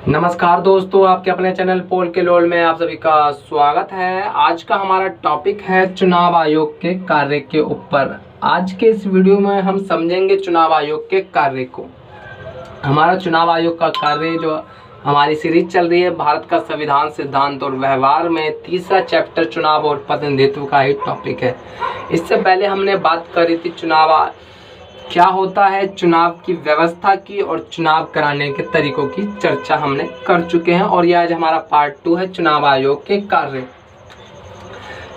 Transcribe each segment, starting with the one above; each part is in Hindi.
नमस्कार दोस्तों, आपके अपने चैनल पोल के लोल में आप सभी का स्वागत है। आज का हमारा टॉपिक है चुनाव आयोग के कार्य के ऊपर। आज के इस वीडियो में हम समझेंगे चुनाव आयोग के कार्य को। हमारा चुनाव आयोग का कार्य जो हमारी सीरीज चल रही है भारत का संविधान, सिद्धांत और व्यवहार में, तीसरा चैप्टर चुनाव और प्रतिनिधित्व का ही टॉपिक है। इससे पहले हमने बात करी थी चुनाव क्या होता है, चुनाव की व्यवस्था की और चुनाव कराने के तरीकों की चर्चा हमने कर चुके हैं और यह आज हमारा पार्ट 2 है चुनाव आयोग के कार्य।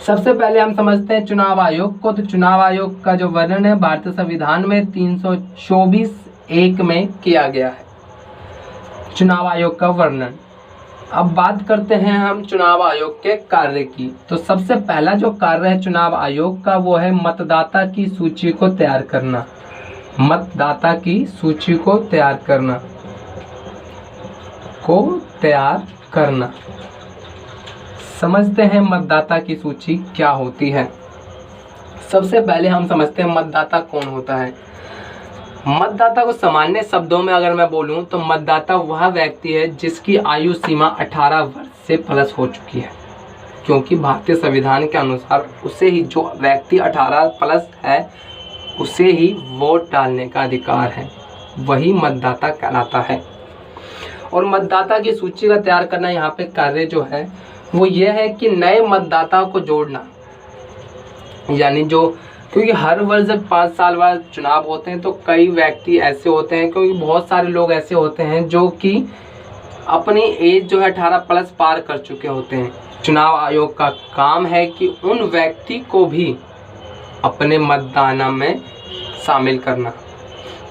सबसे पहले हम समझते हैं चुनाव आयोग को। तो चुनाव आयोग का जो वर्णन है भारतीय संविधान में 324(1) में किया गया है चुनाव आयोग का वर्णन। अब बात करते हैं हम चुनाव आयोग के कार्य की। तो सबसे पहला जो कार्य है चुनाव आयोग का वो है मतदाता की सूची को तैयार करना। मतदाता की सूची को तैयार करना समझते हैं मतदाता की सूची क्या होती है। सबसे पहले हम समझते हैं मतदाता कौन होता है। मतदाता को सामान्य शब्दों में अगर मैं बोलूं तो मतदाता वह व्यक्ति है जिसकी आयु सीमा 18 वर्ष से प्लस हो चुकी है, क्योंकि भारतीय संविधान के अनुसार उसे ही, जो व्यक्ति 18 प्लस है उसे ही वोट डालने का अधिकार है, वही मतदाता कहलाता है। और मतदाता की सूची का तैयार करना यहाँ पे कार्य जो है वो ये है कि नए मतदाता को जोड़ना, यानी जो, क्योंकि हर वर्ष जब 5 साल बाद चुनाव होते हैं तो कई व्यक्ति ऐसे होते हैं, क्योंकि बहुत सारे लोग ऐसे होते हैं जो कि अपनी एज जो है 18 प्लस पार कर चुके होते हैं। चुनाव आयोग का काम है कि उन व्यक्ति को भी अपने मतदान में शामिल करना,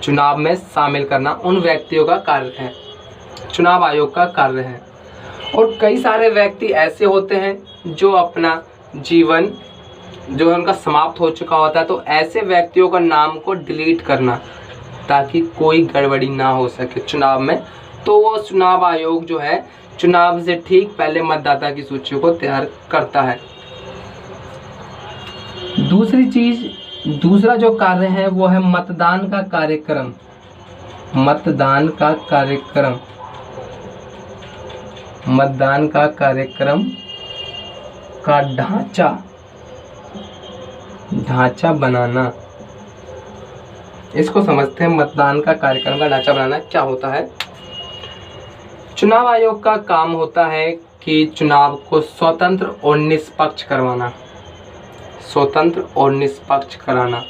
चुनाव में शामिल करना उन व्यक्तियों का कार्य है, चुनाव आयोग का कार्य है। और कई सारे व्यक्ति ऐसे होते हैं जो अपना जीवन जो है उनका समाप्त हो चुका होता है, तो ऐसे व्यक्तियों का नाम को डिलीट करना ताकि कोई गड़बड़ी ना हो सके चुनाव में। तो वो चुनाव आयोग जो है चुनाव से ठीक पहले मतदाता की सूची को तैयार करता है। दूसरा जो कार्य है वो है मतदान का कार्यक्रम। मतदान का कार्यक्रम का ढांचा बनाना। इसको समझते हैं, मतदान का कार्यक्रम का ढांचा बनाना क्या होता है। चुनाव आयोग का काम होता है कि चुनाव को स्वतंत्र और निष्पक्ष कराना।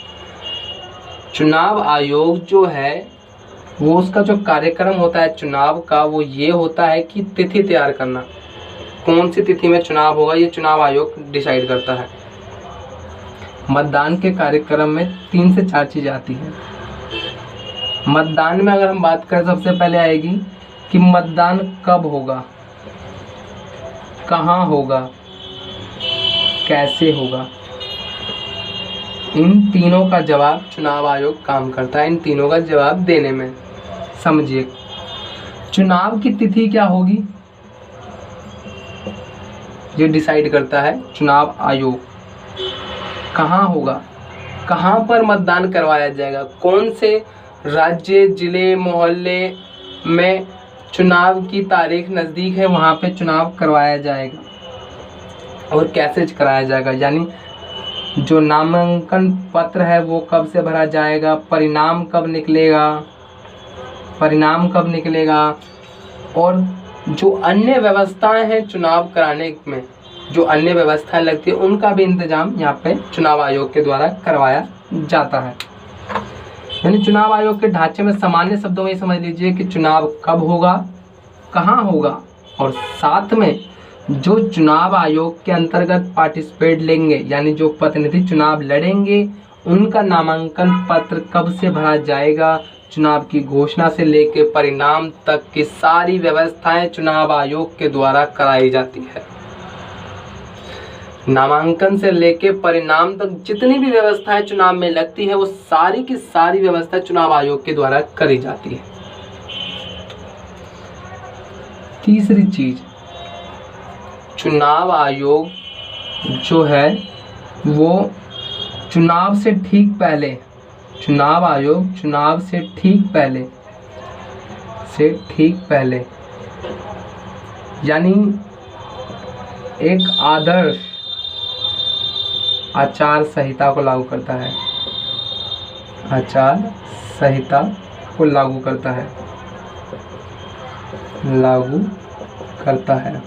चुनाव आयोग जो है वो उसका जो कार्यक्रम होता है चुनाव का वो ये होता है कि तिथि तैयार करना, कौन सी तिथि में चुनाव होगा ये चुनाव आयोग डिसाइड करता है। मतदान के कार्यक्रम में 3 से 4 चीज़ आती हैं। मतदान में अगर हम बात करें सबसे पहले आएगी कि मतदान कब होगा, कहाँ होगा, कैसे होगा। इन तीनों का जवाब चुनाव आयोग काम करता है, इन तीनों का जवाब देने में। समझिए, चुनाव की तिथि क्या होगी ये डिसाइड करता है चुनाव आयोग। कहाँ होगा, कहाँ पर मतदान करवाया जाएगा, कौन से राज्य, जिले, मोहल्ले में चुनाव की तारीख नज़दीक है वहाँ पे चुनाव करवाया जाएगा और कैसे कराया जाएगा, यानी जो नामांकन पत्र है वो कब से भरा जाएगा, परिणाम कब निकलेगा और जो अन्य व्यवस्थाएं हैं चुनाव कराने में, जो अन्य व्यवस्थाएं लगती है उनका भी इंतजाम यहाँ पे चुनाव आयोग के द्वारा करवाया जाता है। यानी चुनाव आयोग के ढांचे में सामान्य शब्दों में समझ लीजिए कि चुनाव कब होगा, कहाँ होगा, और साथ में जो चुनाव आयोग के अंतर्गत पार्टिसिपेट लेंगे, यानी जो प्रतिनिधि चुनाव लड़ेंगे, उनका नामांकन पत्र कब से भरा जाएगा, चुनाव की घोषणा से लेकर परिणाम तक की सारी व्यवस्थाएं चुनाव आयोग के द्वारा कराई जाती है। नामांकन से लेकर परिणाम तक जितनी भी व्यवस्थाएं चुनाव में लगती है वो सारी की सारी व्यवस्था चुनाव आयोग के द्वारा करी जाती है। तीसरी चीज, चुनाव आयोग जो है वो चुनाव से ठीक पहले, चुनाव से ठीक पहले यानी एक आदर्श आचार संहिता को लागू करता है, आचार संहिता को लागू करता है, लागू करता है।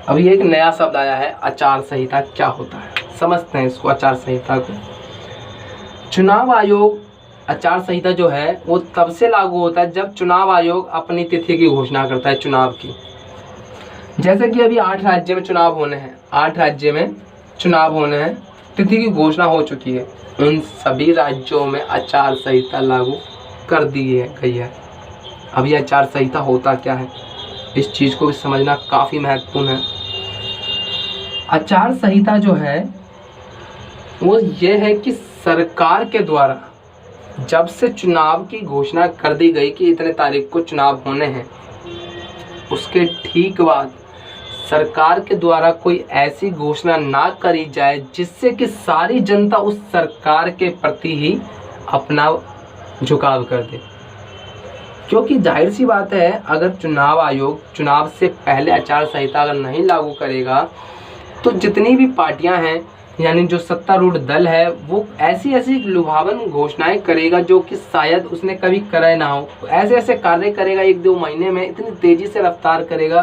अभी एक नया शब्द आया है, आचार संहिता क्या होता है, समझते हैं इसको। आचार संहिता को चुनाव आयोग, आचार संहिता जो है वो तब से लागू होता है जब चुनाव आयोग अपनी तिथि की घोषणा करता है चुनाव की। जैसे कि अभी 8 राज्य में चुनाव होने हैं, 8 राज्य में चुनाव होने हैं, तिथि की घोषणा हो चुकी है, उन सभी राज्यों में आचार संहिता लागू कर दी गई है। अब ये आचार संहिता होता क्या है, इस चीज़ को भी समझना काफ़ी महत्वपूर्ण है। आचार संहिता जो है वो ये है कि सरकार के द्वारा जब से चुनाव की घोषणा कर दी गई कि इतने तारीख को चुनाव होने हैं, उसके ठीक बाद सरकार के द्वारा कोई ऐसी घोषणा ना करी जाए जिससे कि सारी जनता उस सरकार के प्रति ही अपना झुकाव कर दे। क्योंकि जाहिर सी बात है, अगर चुनाव आयोग चुनाव से पहले आचार संहिता अगर नहीं लागू करेगा तो जितनी भी पार्टियां हैं, यानी जो सत्तारूढ़ दल है, वो ऐसी ऐसी लुभावन घोषणाएं करेगा जो कि शायद उसने कभी कराए ना हो। ऐसे ऐसे कार्य करेगा 1-2 महीने में, इतनी तेज़ी से रफ्तार करेगा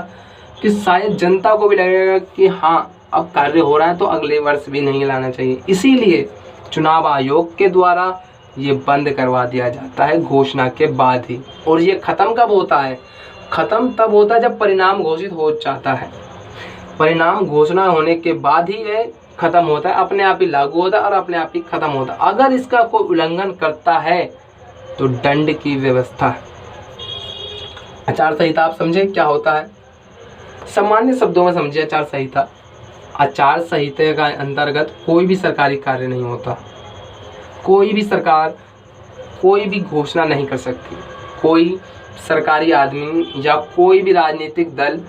कि शायद जनता को भी लगेगा कि हाँ अब कार्य हो रहा है तो अगले वर्ष भी नहीं लाना चाहिए। इसीलिए चुनाव आयोग के द्वारा ये बंद करवा दिया जाता है घोषणा के बाद ही। और ये ख़त्म कब होता है, ख़त्म तब होता है जब परिणाम घोषित हो जाता है। परिणाम घोषणा होने के बाद ही ये ख़त्म होता है, अपने आप ही लागू होता है और अपने आप ही ख़त्म होता है। अगर इसका कोई उल्लंघन करता है तो दंड की व्यवस्था है। आचार संहिता आप समझे क्या होता है, सामान्य शब्दों में समझिए। आचार संहिता, आचार संहिता का अंतर्गत कोई भी सरकारी कार्य नहीं होता, कोई भी सरकार कोई भी घोषणा नहीं कर सकती, कोई सरकारी आदमी या कोई भी राजनीतिक दल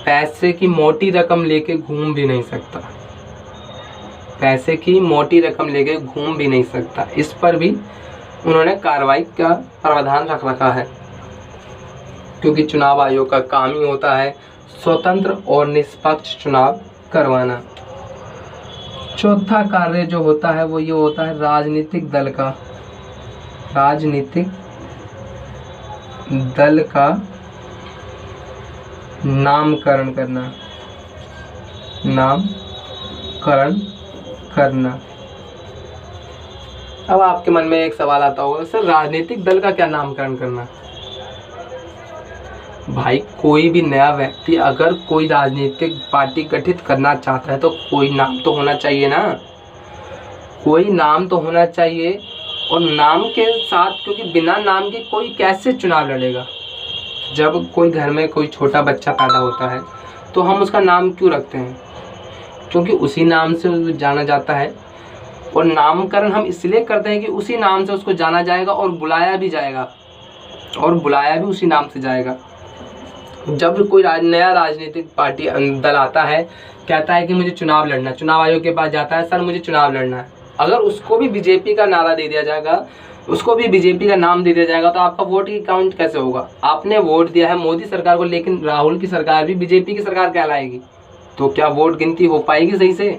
पैसे की मोटी रकम लेके घूम भी नहीं सकता, पैसे की मोटी रकम लेके घूम भी नहीं सकता। इस पर भी उन्होंने कार्रवाई का प्रावधान रख रखा है, क्योंकि चुनाव आयोग का काम ही होता है स्वतंत्र और निष्पक्ष चुनाव करवाना। चौथा कार्य जो होता है वो ये होता है राजनीतिक दल का, राजनीतिक दल का नामकरण करना, नामकरण करना। अब आपके मन में एक सवाल आता होगा, सर राजनीतिक दल का क्या नामकरण करना? भाई कोई भी नया व्यक्ति अगर कोई राजनीतिक पार्टी गठित करना चाहता है तो कोई नाम तो होना चाहिए ना, कोई नाम तो होना चाहिए। और नाम के साथ, क्योंकि बिना नाम के कोई कैसे चुनाव लड़ेगा। जब कोई घर में कोई छोटा बच्चा पैदा होता है तो हम उसका नाम क्यों रखते हैं, क्योंकि उसी नाम से जाना जाता है। और नामकरण हम इसलिए करते हैं कि उसी नाम से उसको जाना जाएगा और बुलाया भी जाएगा, और बुलाया भी उसी नाम से जाएगा। जब कोई नया राजनीतिक पार्टी दल आता है, कहता है कि मुझे चुनाव लड़ना, चुनाव आयोग के पास जाता है, सर मुझे चुनाव लड़ना है, अगर उसको भी बीजेपी का नारा दे दिया जाएगा, उसको भी बीजेपी का नाम दे दिया जाएगा, तो आपका वोट की काउंट कैसे होगा? आपने वोट दिया है मोदी सरकार को, लेकिन राहुल की सरकार भी बीजेपी की सरकार कहलाएगी, तो क्या वोट गिनती हो पाएगी सही से?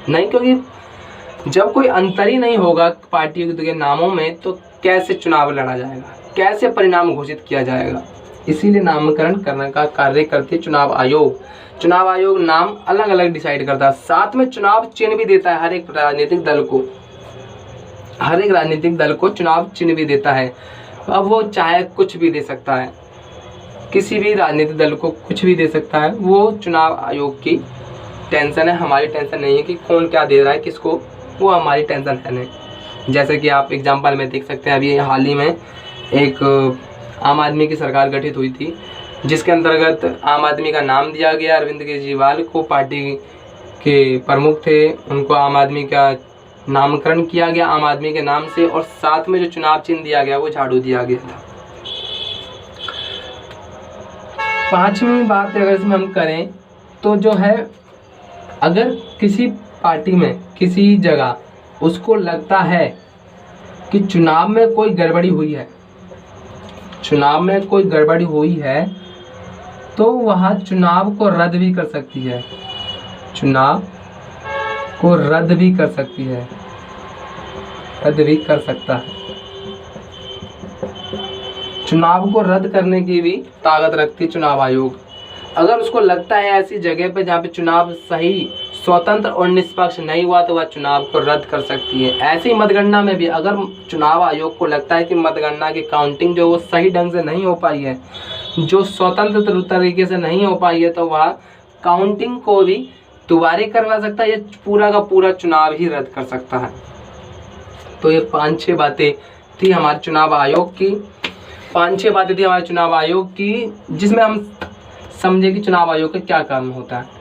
नहीं, क्योंकि जब कोई अंतर ही नहीं होगा पार्टियों के नामों में तो कैसे चुनाव लड़ा जाएगा, कैसे परिणाम घोषित किया जाएगा? इसीलिए नामकरण करने का कार्य करती है चुनाव आयोग। चुनाव आयोग नाम अलग अलग डिसाइड करता है, साथ में चुनाव चिन्ह भी देता है हर एक राजनीतिक दल को, हर एक राजनीतिक दल को चुनाव चिन्ह भी देता है। अब वो चाहे कुछ भी दे सकता है, किसी भी राजनीतिक दल को कुछ भी दे सकता है, वो चुनाव आयोग की टेंशन है, हमारी टेंशन नहीं है कि कौन क्या दे रहा है किसको, वो हमारी टेंशन है नहीं। जैसे कि आप एग्जाम्पल में देख सकते हैं, अभी हाल ही में एक आम आदमी की सरकार गठित हुई थी, जिसके अंतर्गत आम आदमी का नाम दिया गया। अरविंद केजरीवाल को पार्टी के प्रमुख थे, उनको आम आदमी का नामकरण किया गया आम आदमी के नाम से, और साथ में जो चुनाव चिन्ह दिया गया वो झाड़ू दिया गया था। पांचवी बात अगर इसमें हम करें तो जो है, अगर किसी पार्टी में किसी जगह उसको लगता है कि चुनाव में कोई गड़बड़ी हुई है, चुनाव में कोई गड़बड़ी हुई है, तो वह चुनाव को रद्द भी कर सकती है, चुनाव को रद्द भी कर सकती है, रद्द भी कर सकता है। चुनाव को रद्द करने की भी ताकत रखती है चुनाव आयोग। अगर उसको लगता है ऐसी जगह पे जहाँ पे चुनाव सही, स्वतंत्र और निष्पक्ष नहीं हुआ तो वह चुनाव को रद्द कर सकती है। ऐसी मतगणना में भी अगर चुनाव आयोग को लगता है कि मतगणना की काउंटिंग जो वो सही ढंग से नहीं हो पाई है, जो स्वतंत्र तरीके से नहीं हो पाई है, तो वह काउंटिंग को भी दोबारे करवा सकता है या पूरा का पूरा चुनाव ही रद्द कर सकता है। तो ये 5-6 बातें थी हमारे चुनाव आयोग की, 5-6 बातें थी हमारे चुनाव आयोग की, जिसमें हम समझे कि चुनाव आयोग का क्या काम होता है।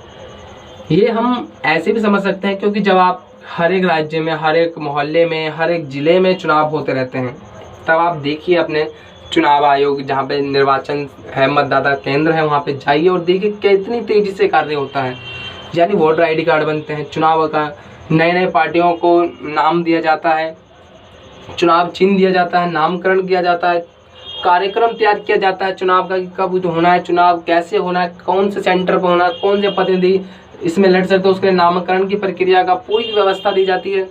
ये हम ऐसे भी समझ सकते हैं क्योंकि जब आप हर एक राज्य में, हर एक मोहल्ले में, हर एक ज़िले में चुनाव होते रहते हैं, तब आप देखिए अपने चुनाव आयोग जहाँ पे निर्वाचन है, मतदाता केंद्र है, वहाँ पे जाइए और देखिए कितनी तेज़ी से कार्य होता है। यानी वोटर ID कार्ड बनते हैं, चुनाव का नए नए पार्टियों को नाम दिया जाता है, चुनाव चिन्ह दिया जाता है, नामकरण किया जाता है, कार्यक्रम तैयार किया जाता है चुनाव का कि कब होना है चुनाव, कैसे होना है, कौन से सेंटर पर होना है, कौन से प्रतिनिधि इसमें लड़ सकते हैं, उसके नामकरण की प्रक्रिया का पूरी व्यवस्था दी जाती है।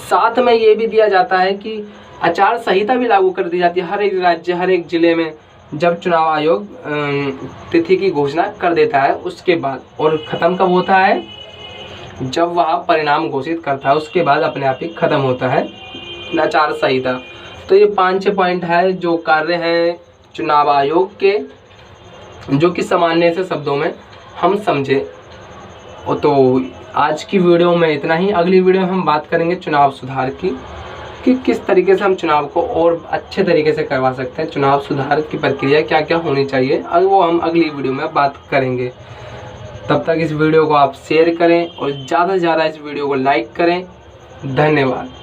साथ में ये भी दिया जाता है कि आचार संहिता भी लागू कर दी जाती है हर एक राज्य, हर एक ज़िले में जब चुनाव आयोग तिथि की घोषणा कर देता है उसके बाद, और ख़त्म कब होता है, जब वह परिणाम घोषित करता है उसके बाद अपने आप ही ख़त्म होता है आचार संहिता। तो ये 5-6 पॉइंट है जो कार्य हैं चुनाव आयोग के, जो कि सामान्य से शब्दों में हम समझे। तो आज की वीडियो में इतना ही। अगली वीडियो में हम बात करेंगे चुनाव सुधार की, कि किस तरीके से हम चुनाव को और अच्छे तरीके से करवा सकते हैं, चुनाव सुधार की प्रक्रिया क्या क्या होनी चाहिए, वो हम अगली वीडियो में बात करेंगे। तब तक इस वीडियो को आप शेयर करें और ज़्यादा से ज़्यादा इस वीडियो को लाइक करें। धन्यवाद।